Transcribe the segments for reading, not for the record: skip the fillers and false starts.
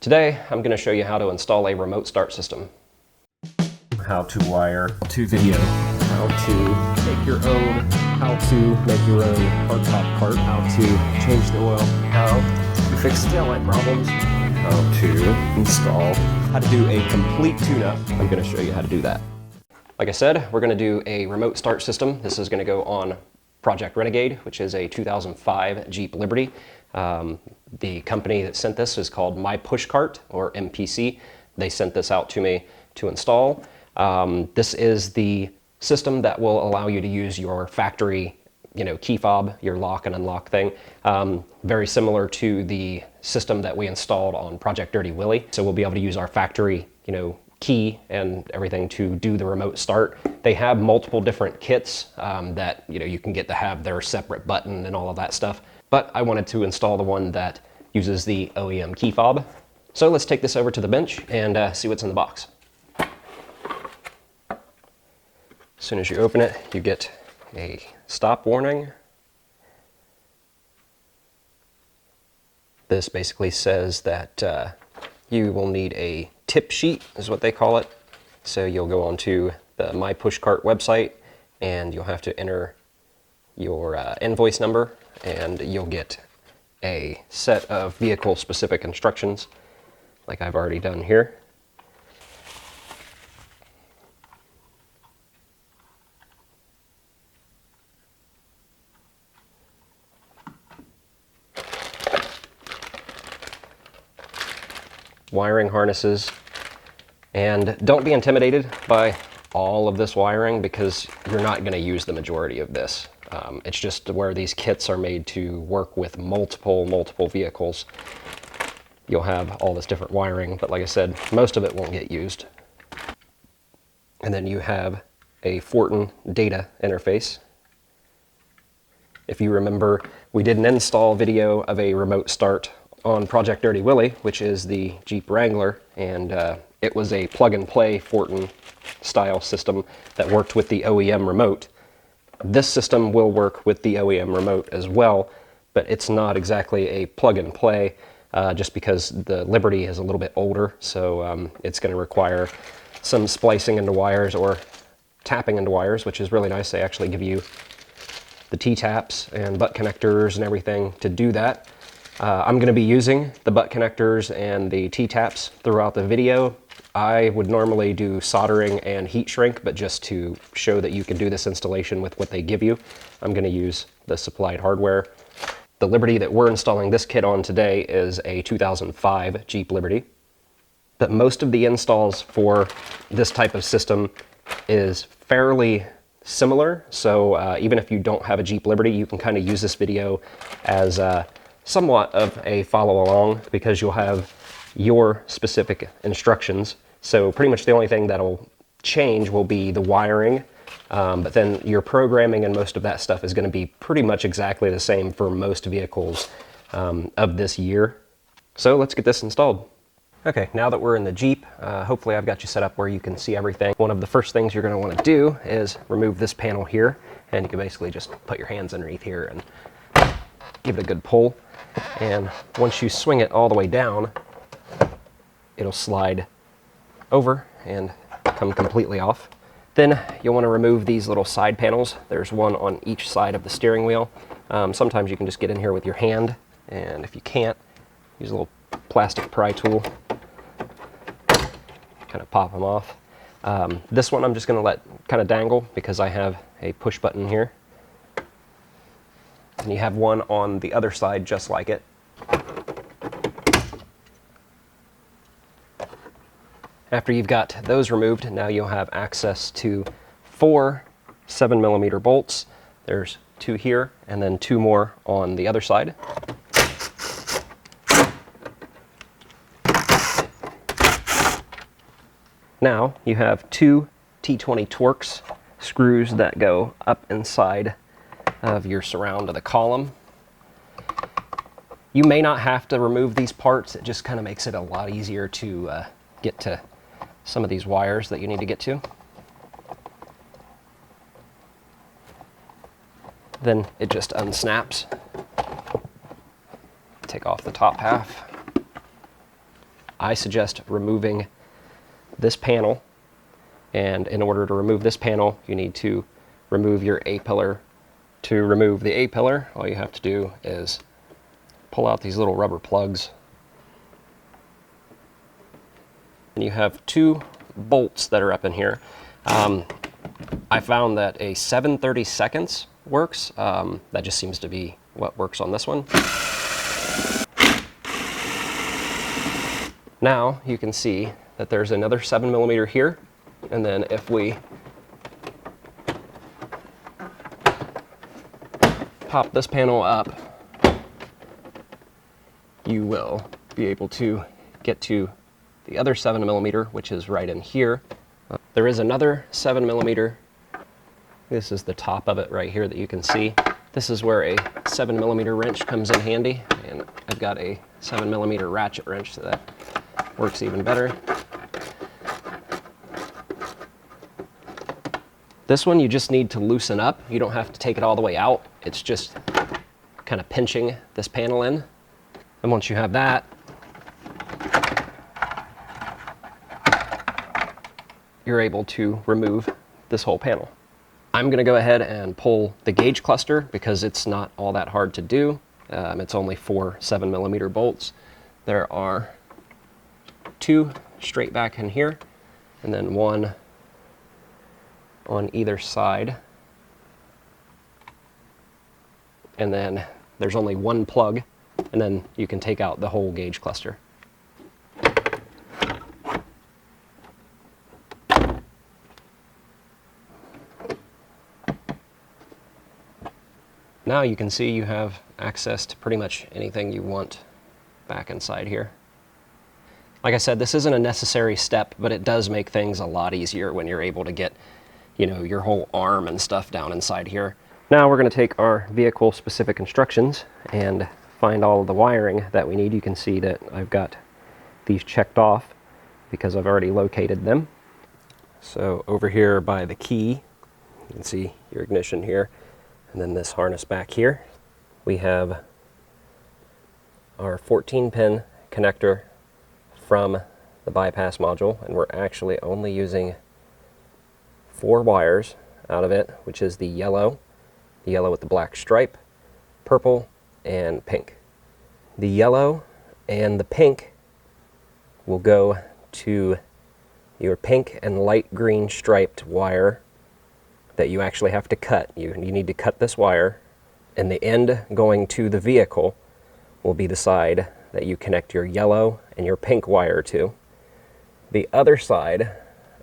Today, I'm going to show you how to install a remote start system. How to wire to video, how to make your own, how to make your own hardtop cart, how to change the oil, how to fix taillight problems, how to install, how to do a complete tune-up. I'm going to show you how to do that. Like I said, we're going to do a remote start system. This is going to go on Project Renegade, which is a 2005 Jeep Liberty. The company that sent this is called My Pushcart, or MPC. They sent this out to me to install. This is the system that will allow you to use your factory, key fob, your lock and unlock thing. Very similar to the system that we installed on Project Dirty Willy. So we'll be able to use our factory, key and everything to do the remote start. They have multiple different kits that you can get to have their separate button and all of that stuff. But I wanted to install the one that uses the OEM key fob. So let's take this over to the bench and see what's in the box. As soon as you open it, you get a stop warning. This basically says that you will need a tip sheet, is what they call it. So you'll go onto the My Pushcart website and you'll have to enter your invoice number, and you'll get a set of vehicle specific instructions like I've already done here. Wiring harnesses, and don't be intimidated by all of this wiring because you're not going to use the majority of this. It's just where these kits are made to work with multiple vehicles. You'll have all this different wiring, but like I said, most of it won't get used. And then you have a Fortin data interface. If you remember, we did an install video of a remote start on Project Dirty Willy, which is the Jeep Wrangler, and it was a plug-and-play Fortin style system that worked with the OEM remote. This system will work with the OEM remote as well, but it's not exactly a plug-and-play just because the Liberty is a little bit older, so it's going to require some splicing into wires or tapping into wires, which is really nice. They actually give you the T-taps and butt connectors and everything to do that. I'm going to be using the butt connectors and the T-taps throughout the video. I would normally do soldering and heat shrink, but just to show that you can do this installation with what they give you, I'm going to use the supplied hardware. The Liberty that we're installing this kit on today is a 2005 Jeep Liberty. But most of the installs for this type of system is fairly similar, so even if you don't have a Jeep Liberty, you can kind of use this video as somewhat of a follow along because you'll have your specific instructions. So pretty much the only thing that'll change will be the wiring, but then your programming and most of that stuff is going to be pretty much exactly the same for most vehicles of this year. So let's get this installed. Okay, now that we're in the Jeep, hopefully I've got you set up where you can see everything. One of the first things you're going to want to do is remove this panel here, and you can basically just put your hands underneath here and give it a good pull. And once you swing it all the way down, it'll slide over and come completely off. Then you'll want to remove these little side panels. There's one on each side of the steering wheel. Sometimes you can just get in here with your hand, and if you can't, use a little plastic pry tool. Kind of pop them off. This one I'm just going to let kind of dangle because I have a push button here. And you have one on the other side just like it. After you've got those removed, now you'll have access to 4 7mm bolts. There's 2 here and then 2 more on the other side. Now you have 2 T20 Torx screws that go up inside of your surround of the column. You may not have to remove these parts. It just kind of makes it a lot easier to get to some of these wires that you need to get to. Then it just unsnaps. Take off the top half. I suggest removing this panel, and in order to remove this panel, you need to remove your A-pillar. To remove the A-pillar, all you have to do is pull out these little rubber plugs, and you have 2 bolts that are up in here. I found that a 7/32 works. That just seems to be what works on this one. Now you can see that there's another 7mm here, and then if we pop this panel up, you will be able to get to the other 7mm, which is right in here. There is another 7mm. This is the top of it right here that you can see. This is where a 7mm wrench comes in handy, and I've got a 7mm ratchet wrench, so that works even better. This one you just need to loosen up. You don't have to take it all the way out. It's just kind of pinching this panel in. And once you have that, you're able to remove this whole panel. I'm going to go ahead and pull the gauge cluster because it's not all that hard to do. It's only 4 7mm bolts. There are 2 straight back in here, and then 1 on either side. And then there's only 1 plug, and then you can take out the whole gauge cluster. Now you can see you have access to pretty much anything you want back inside here. Like I said, this isn't a necessary step, but it does make things a lot easier when you're able to get, you know, your whole arm and stuff down inside here. Now we're going to take our vehicle specific instructions and find all of the wiring that we need. You can see that I've got these checked off because I've already located them. So over here by the key, you can see your ignition here, and then this harness back here. We have our 14-pin connector from the bypass module, and we're actually only using 4 wires out of it, which is the yellow with the black stripe, purple, and pink. The yellow and the pink will go to your pink and light green striped wire that you actually have to cut. You need to cut this wire, and the end going to the vehicle will be the side that you connect your yellow and your pink wire to. The other side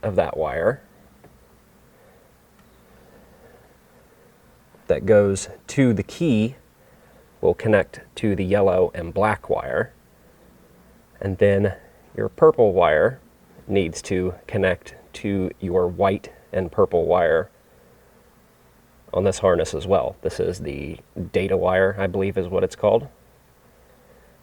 of that wire that goes to the key will connect to the yellow and black wire, and then your purple wire needs to connect to your white and purple wire on this harness as well. This is the data wire, I believe is what it's called.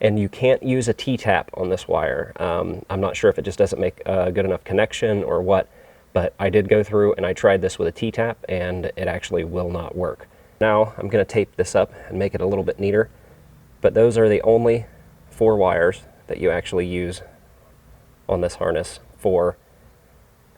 And you can't use a T-tap on this wire. I'm not sure if it just doesn't make a good enough connection or what, but I did go through and I tried this with a T-tap and it actually will not work. Now I'm going to tape this up and make it a little bit neater, but those are the only 4 wires that you actually use on this harness for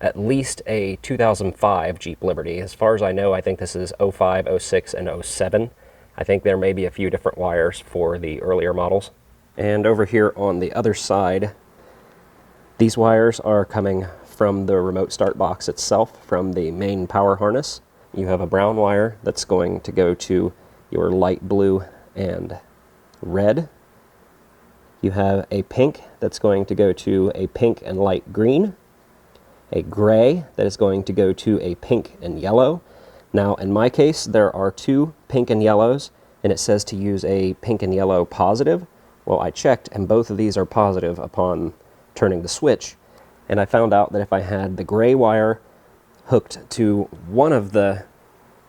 at least a 2005 Jeep Liberty. As far as I know, I think this is 05, 06, and 07. I think there may be a few different wires for the earlier models. And over here on the other side, these wires are coming from the remote start box itself, from the main power harness. You have a brown wire that's going to go to your light blue and red. You have a pink that's going to go to a pink and light green. A gray that is going to go to a pink and yellow. Now in my case there are 2 pink and yellows, and it says to use a pink and yellow positive. Well, I checked and both of these are positive upon turning the switch, and I found out that if I had the gray wire hooked to one of the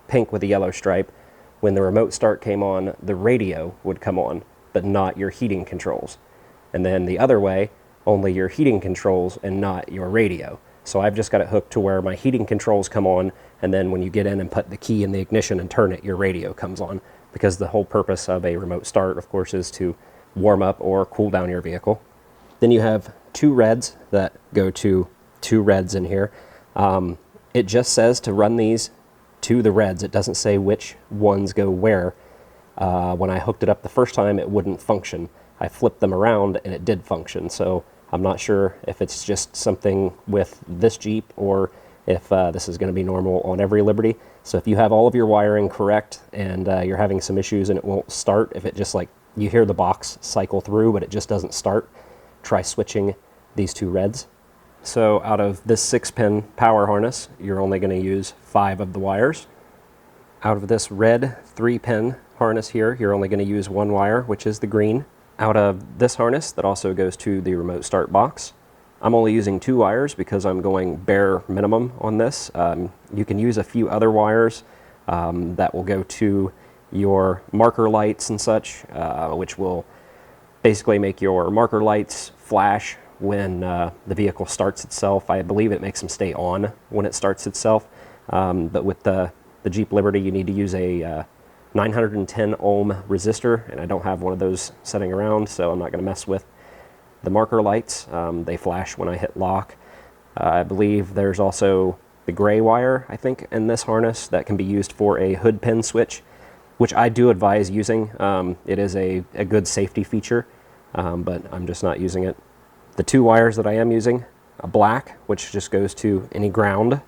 pink with the yellow stripe, when the remote start came on, the radio would come on, but not your heating controls. And then the other way, only your heating controls and not your radio. So I've just got it hooked to where my heating controls come on, and then when you get in and put the key in the ignition and turn it, your radio comes on, because the whole purpose of a remote start, of course, is to warm up or cool down your vehicle. Then you have 2 reds that go to 2 reds in here. It just says to run these to the reds. It doesn't say which ones go where. When I hooked it up the first time, it wouldn't function. I flipped them around and it did function. So I'm not sure if it's just something with this Jeep or if this is going to be normal on every Liberty. So if you have all of your wiring correct and you're having some issues and it won't start, if it just like you hear the box cycle through but it just doesn't start, try switching these 2 reds. So out of this 6-pin power harness, you're only going to use 5 of the wires. Out of this red 3-pin harness here, you're only going to use 1 wire, which is the green. Out of this harness that also goes to the remote start box, I'm only using 2 wires because I'm going bare minimum on this. You can use a few other wires that will go to your marker lights and such, which will basically make your marker lights flash when the vehicle starts itself. I believe it makes them stay on when it starts itself. But with the Jeep Liberty, you need to use a 910 ohm resistor, and I don't have one of those sitting around, so I'm not going to mess with the marker lights. They flash when I hit lock. I believe there's also the gray wire, I think, in this harness that can be used for a hood pin switch, which I do advise using. It is a good safety feature, but I'm just not using it. The 2 wires that I am using, a black, which just goes to any ground,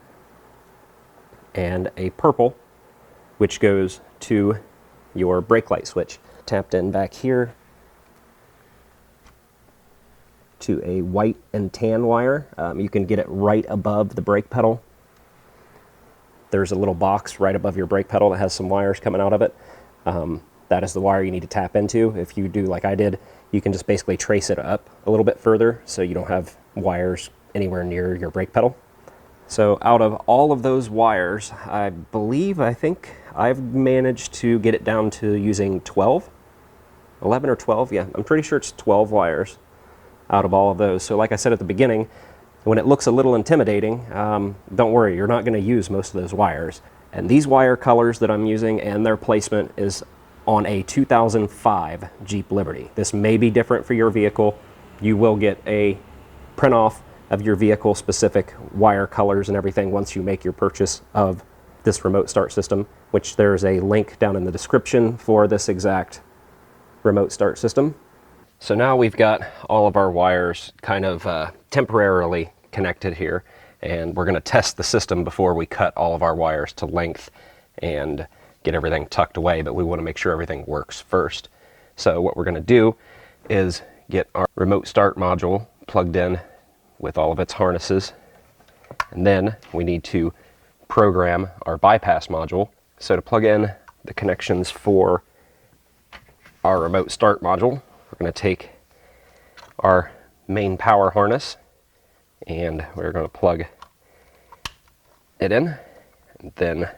and a purple, which goes to your brake light switch. Tapped in back here to a white and tan wire. You can get it right above the brake pedal. There's a little box right above your brake pedal that has some wires coming out of it. That is the wire you need to tap into. If you do like I did, you can just basically trace it up a little bit further so you don't have wires anywhere near your brake pedal. So out of all of those wires, I think I've managed to get it down to using 12, 11 or 12, yeah, I'm pretty sure it's 12 wires out of all of those. So like I said at the beginning, when it looks a little intimidating, don't worry, you're not going to use most of those wires. And these wire colors that I'm using and their placement is on a 2005 Jeep Liberty. This may be different for your vehicle. You will get a print off of your vehicle specific wire colors and everything once you make your purchase of this remote start system, which there's a link down in the description for this exact remote start system. So now we've got all of our wires kind of temporarily connected here, and we're going to test the system before we cut all of our wires to length and get everything tucked away, but we want to make sure everything works first. So what we're going to do is get our remote start module plugged in with all of its harnesses, and then we need to program our bypass module. So to plug in the connections for our remote start module, we're going to take our main power harness and we're going to plug it in, and then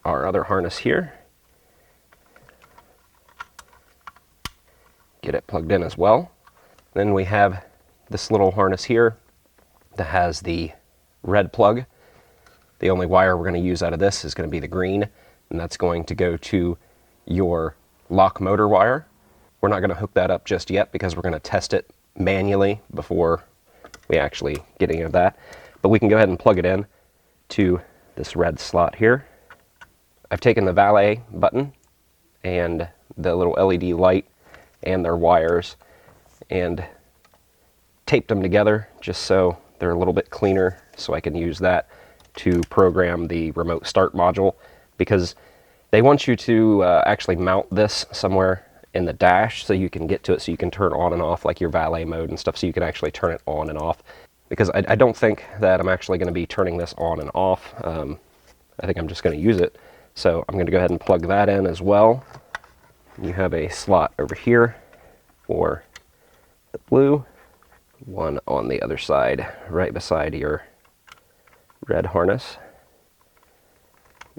our other harness here, get it plugged in as well. Then we have this little harness here that has the red plug. The only wire we're going to use out of this is going to be the green, and that's going to go to your lock motor wire. We're not going to hook that up just yet because we're going to test it manually before we actually get any of that. But we can go ahead and plug it in to this red slot here. I've taken the valet button and the little LED light and their wires and taped them together just so they're a little bit cleaner, so I can use that to program the remote start module, because they want you to actually mount this somewhere in the dash so you can get to it, so you can turn on and off like your valet mode and stuff, so you can actually turn it on and off. Because I don't think that I'm actually going to be turning this on and off. I think I'm just going to use it. So I'm going to go ahead and plug that in as well. You have a slot over here for the blue, one on the other side, right beside your red harness.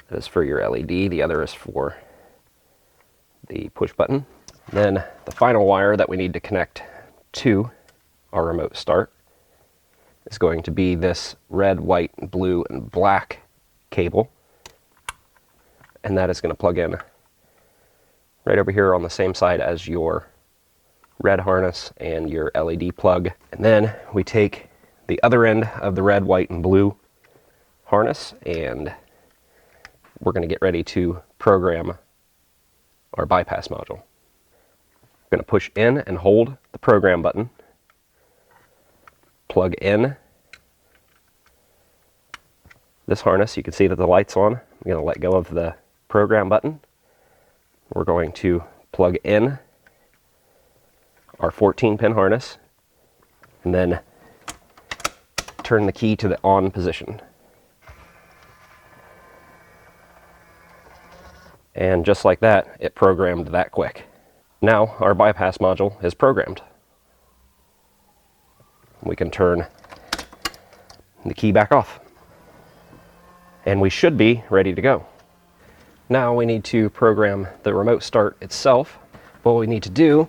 That is for your LED, the other is for the push button. Then the final wire that we need to connect to our remote start is going to be this red, white, blue, and black cable. And that is going to plug in right over here on the same side as your red harness and your LED plug. And then we take the other end of the red, white, and blue harness, and we're going to get ready to program our bypass module. I'm going to push in and hold the program button, plug in this harness. You can see that the light's on. I'm going to let go of the program button. We're going to plug in our 14-pin harness and then turn the key to the on position. And just like that, it programmed that quick. Now our bypass module is programmed. We can turn the key back off. And we should be ready to go. Now we need to program the remote start itself. What we need to do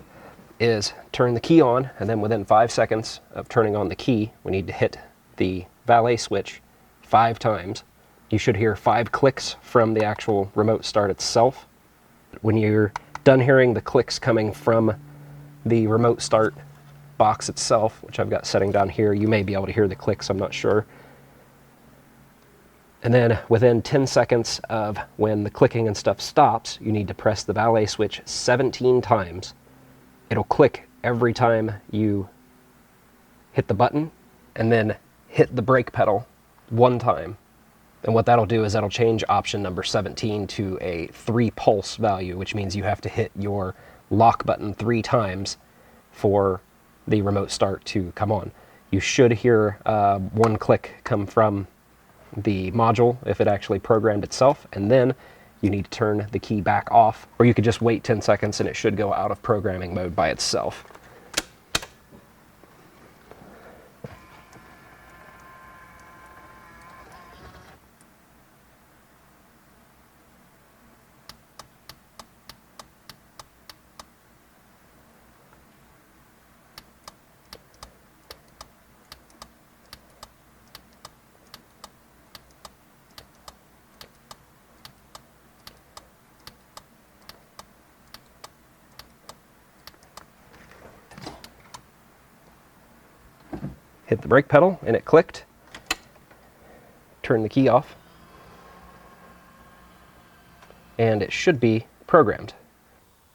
is turn the key on, and then within 5 seconds of turning on the key, we need to hit the valet switch 5 times. You should hear 5 clicks from the actual remote start itself. When you're done hearing the clicks coming from the remote start box itself, which I've got setting down here, you may be able to hear the clicks, I'm not sure. And then within 10 seconds of when the clicking and stuff stops, you need to press the valet switch 17 times. It'll click every time you hit the button, and then hit the brake pedal 1 time. And what that'll do is that'll change option number 17 to a 3 pulse value, which means you have to hit your lock button 3 times for the remote start to come on. You should hear 1 click come from the module if it actually programmed itself, and then you need to turn the key back off, or you could just wait 10 seconds and it should go out of programming mode by itself. Hit the brake pedal and it clicked. Turn the key off. And it should be programmed.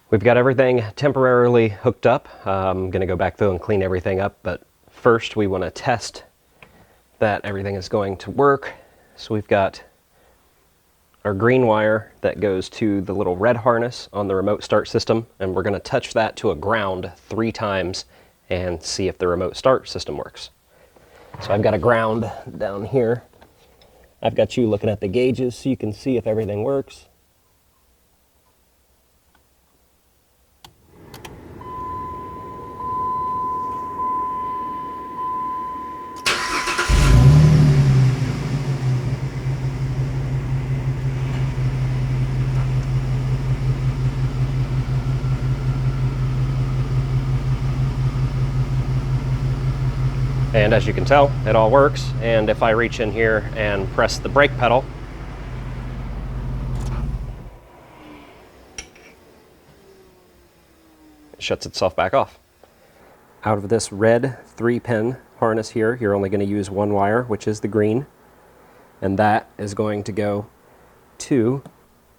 We've got everything temporarily hooked up. I'm going to go back though and clean everything up, but first we want to test that everything is going to work. So we've got our green wire that goes to the little red harness on the remote start system, and we're going to touch that to a ground 3 times and see if the remote start system works. So I've got a ground down here. I've got you looking at the gauges so you can see if everything works. And as you can tell, it all works. And if I reach in here and press the brake pedal, it shuts itself back off. Out of this red 3-pin harness here, you're only going to use 1 wire, which is the green. And that is going to go to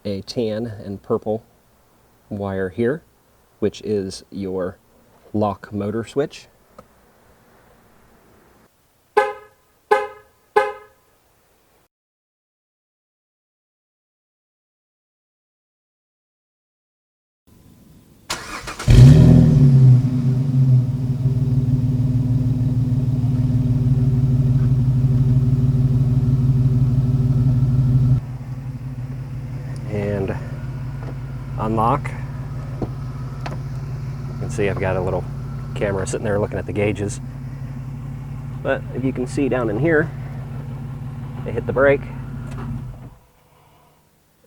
a tan and purple wire here, which is your lock motor switch. And unlock. You can see I've got a little camera sitting there looking at the gauges. But if you can see down in here, I hit the brake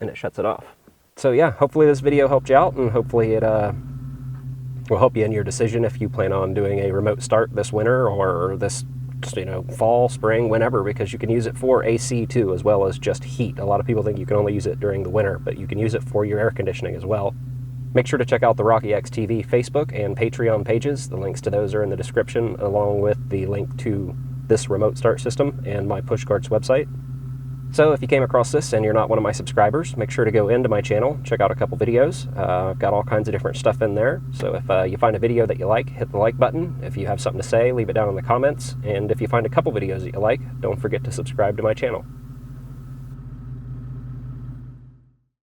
and it shuts it off. So yeah, hopefully this video helped you out, and hopefully it will help you in your decision if you plan on doing a remote start this winter or this, fall, spring, whenever, because you can use it for AC too, as well as just heat. A lot of people think you can only use it during the winter, but you can use it for your air conditioning as well. Make sure to check out the Rocky X TV Facebook and Patreon pages. The links to those are in the description, along with the link to this remote start system and my pushcarts website. So if you came across this and you're not one of my subscribers, make sure to go into my channel, check out a couple videos. I've got all kinds of different stuff in there. So if you find a video that you like, hit the like button. If you have something to say, leave it down in the comments. And if you find a couple videos that you like, don't forget to subscribe to my channel.